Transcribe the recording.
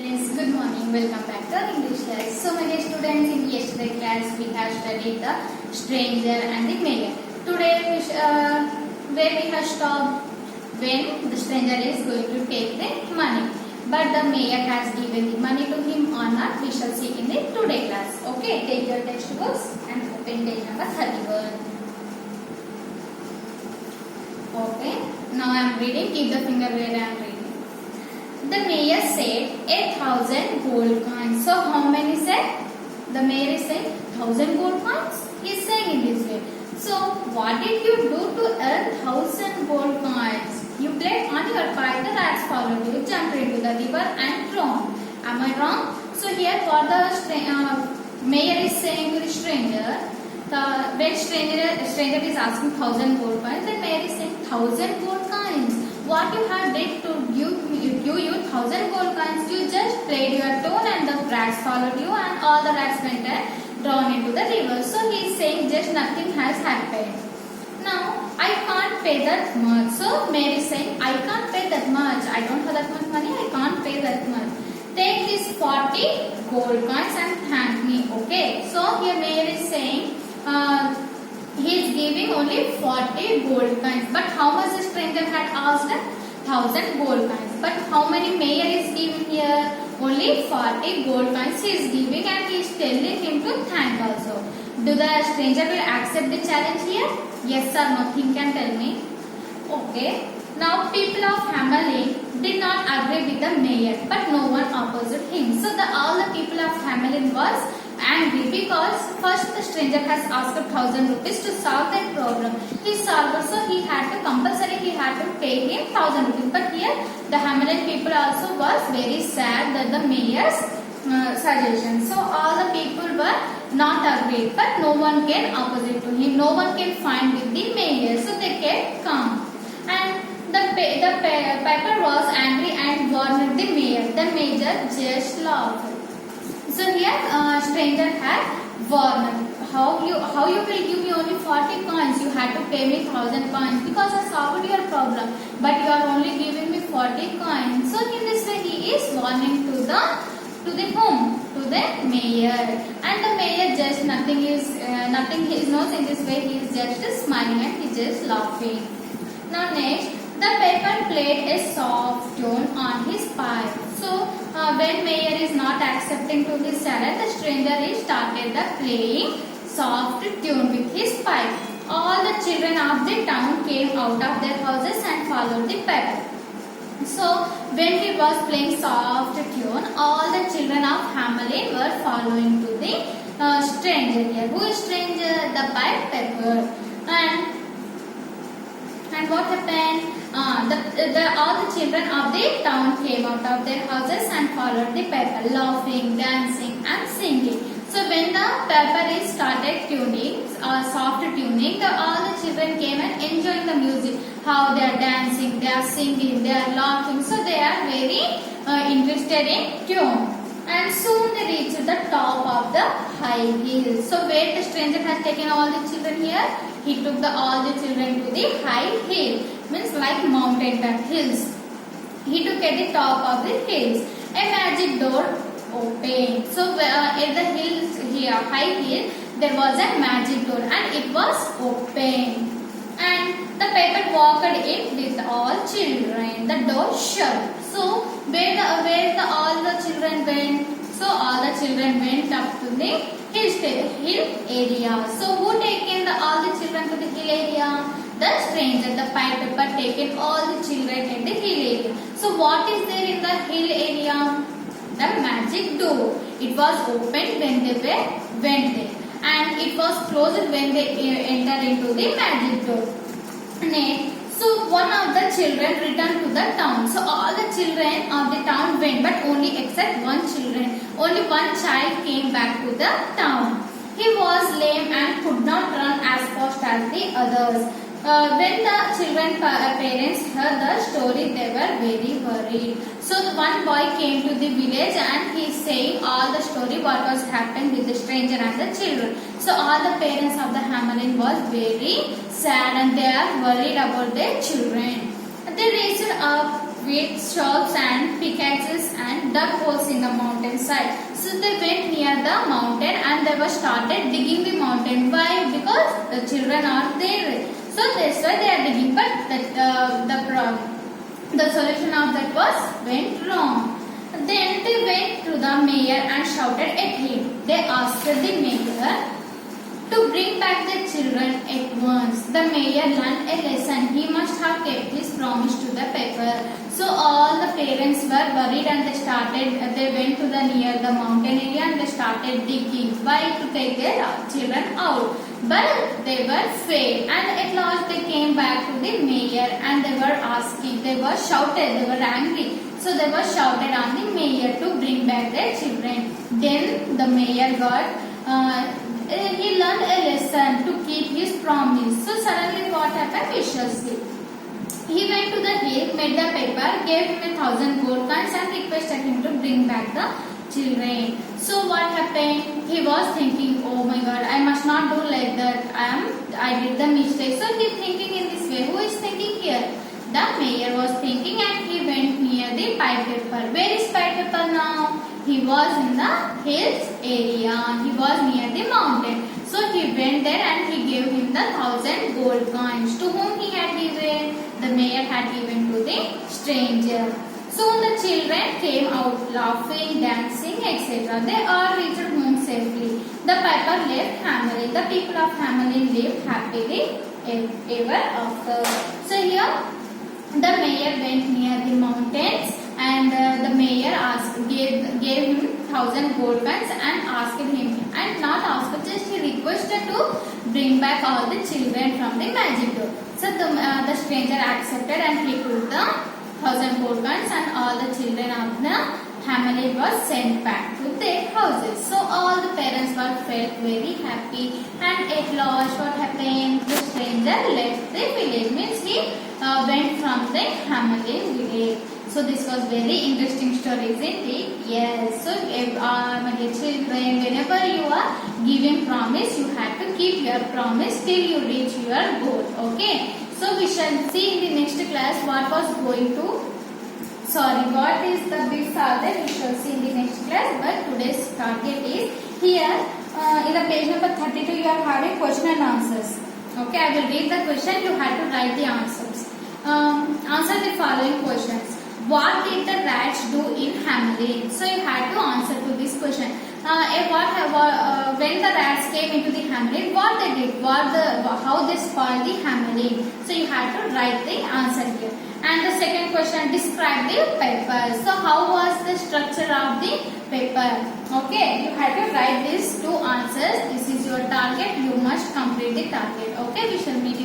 students, good morning. Welcome back to our English class. So, my dear students, in yesterday class we have studied the stranger and the mayor. Today, where we have stopped when the stranger is going to take the money, but the mayor has given the money to him or not. We shall see in the today class. Okay, take your textbooks and open page number 31. Okay, now I am reading. Keep the finger where I am reading. The mayor said 1,000 gold coins. So how many said? The mayor is saying 1,000 gold coins. He is saying in this way. So what did you do to earn 1,000 gold coins? You played on your part. The rats followed you, jumped into the river and drowned. Am I wrong? So here what the mayor is saying to the stranger. When stranger is asking 1,000 gold coins, the mayor is saying 1,000 gold coins. What you have did to give you 1,000 gold coins? You just played your tune and the rats followed you and all the rats went and drowned into the river. So he is saying just nothing has happened. Now I can't pay that much. So Mayor is saying I can't pay that much. I don't have that much money. I can't pay that much. Take these 40 gold coins and thank me. Okay. So here Mayor is saying he is giving only 40 gold coins. But how much the stranger had asked? 1,000 gold coins. But how many mayor is giving here? Only 40 gold coins he is giving and he is telling him to thank also. Do the stranger will accept the challenge here? Yes or no? He can tell me. Okay. Now people of Hamelin did not agree with the mayor, but no one opposed him. So all the people of Hamelin was angry because first the stranger has asked 1,000 rupees to solve that problem. He solved, so he had to pay him 1,000 rupees. But here the Hamelin people also was very sad that the mayor's suggestion. So all the people were not agreed, but no one can opposite to him. No one can fight with the mayor, so they kept calm. And the piper was angry and warned the mayor. The mayor just laughed. So here stranger had warned. How you will give me only 40 coins? You had to pay me 1,000 coins because I solved your problem. But you are only giving me 40 coins. So in this way he is warning to the whom? To the mayor. And the mayor just nothing he knows in this way. He is just smiling and he is just laughing. Now next, the piper played a soft tune on his pipe. So when mayor is not accepting to his challenge, the stranger is started playing soft tune with his pipe. All the children of the town came out of their houses and followed the piper. So when he was playing soft tune, all the children of Hamelin were following to the stranger here. Who is stranger? The piper. And what happened? All the children of the town came out of their houses and followed the piper, laughing, dancing and singing. So when the piper is started tuning, soft tuning, all the children came and enjoying the music. How they are dancing, they are singing, they are laughing. So they are very interested in tune. And soon they reached the top of the high hill. So where the stranger has taken all the children here? He took all the children to the high hill. Means like mountain type hills. He took at the top of the hills. A magic door opened. So at the hills here, high hill, there was a magic door and it was open. And the piper walked in with all children. The door shut. So where all the children went? So all the children went up to the hill area. So who taken all the children to the hill area? The stranger, the piper taken all the children in the hill area. So what is there in the hill area? The magic door. It was opened when they went there, and it was closed when they entered into the magic door. Next, so one of the children returned to the town. So all the children of the town went, but only except one children. Only one child came back to the town. He was lame and could not run as fast as the others. When the children's parents heard the story, they were very worried. So one boy came to the village and he is saying all the story what was happened with the stranger and the children. So all the parents of the Hamelin was very sad and they are worried about their children. They raised up with shovels and pickaxes and dug holes in the mountain side. So they went near the mountain and they were started digging the mountain. Why? Because the children are there. So that's why they are digging. But the solution of that went wrong. Then they went to the mayor and shouted at him. They asked the mayor to bring back the children at once. The mayor learned a lesson. He must have kept his promise to the paper. So all the parents were worried and they went to the near the mountain area and they started digging. Why? To take their children out. But they were failed, and at last they came back to the mayor and they were asking, they were shouted, they were angry. So they were shouted on the mayor to bring back their children. Then the mayor he learned a lesson to keep his promise. So suddenly what happened? We shall see. He went to the hill, made the paper, gave him 1,000 gold coins and requested him to bring back the children. So what happened? He was thinking, oh my God, I must not do like that. I did the mistake. So he thinking in this way. Who is thinking here? The mayor was thinking and he went near the pipe paper. Where is pipe paper now? He was in the hills area. He was near the mountain. So he went there and he gave him the 1,000 gold coins. To whom he had given? The mayor had given to the stranger. Soon the children came out laughing, dancing, etc. They all reached home safely. The piper left Hamelin. The people of Hamelin lived happily ever after. So here the mayor went near the mountains and the mayor gave him 1,000 gold coins and asked him, and not asked, just he requested to bring back all the children from the magic door. So the stranger accepted and he took the 1,000 gold coins and all the children of the Hamelin was sent back to their houses. So all the parents were felt very happy, and at last what happened? The stranger left the village, means he went from the Hamelin village. So this was very interesting story, isn't it? Yes. So my dear children, whenever you are giving promise, you have to keep your promise till you reach your goal. Okay. So we shall see in the next class what is the bits are there. We shall see in the next class. But today's target is here in the page number 32. You are having question and answers. Okay, I will read the question. You have to write the answers. Answer the following questions. What did the rats do in Hamelin? So you have to answer to this question. When the rats came into the Hamelin, what they did? How they spoiled the Hamelin? So you have to write the answer here. And the second question, describe the paper. So how was the structure of the paper? Okay, you have to write these two answers. This is your target. You must complete the target. Okay, we shall meet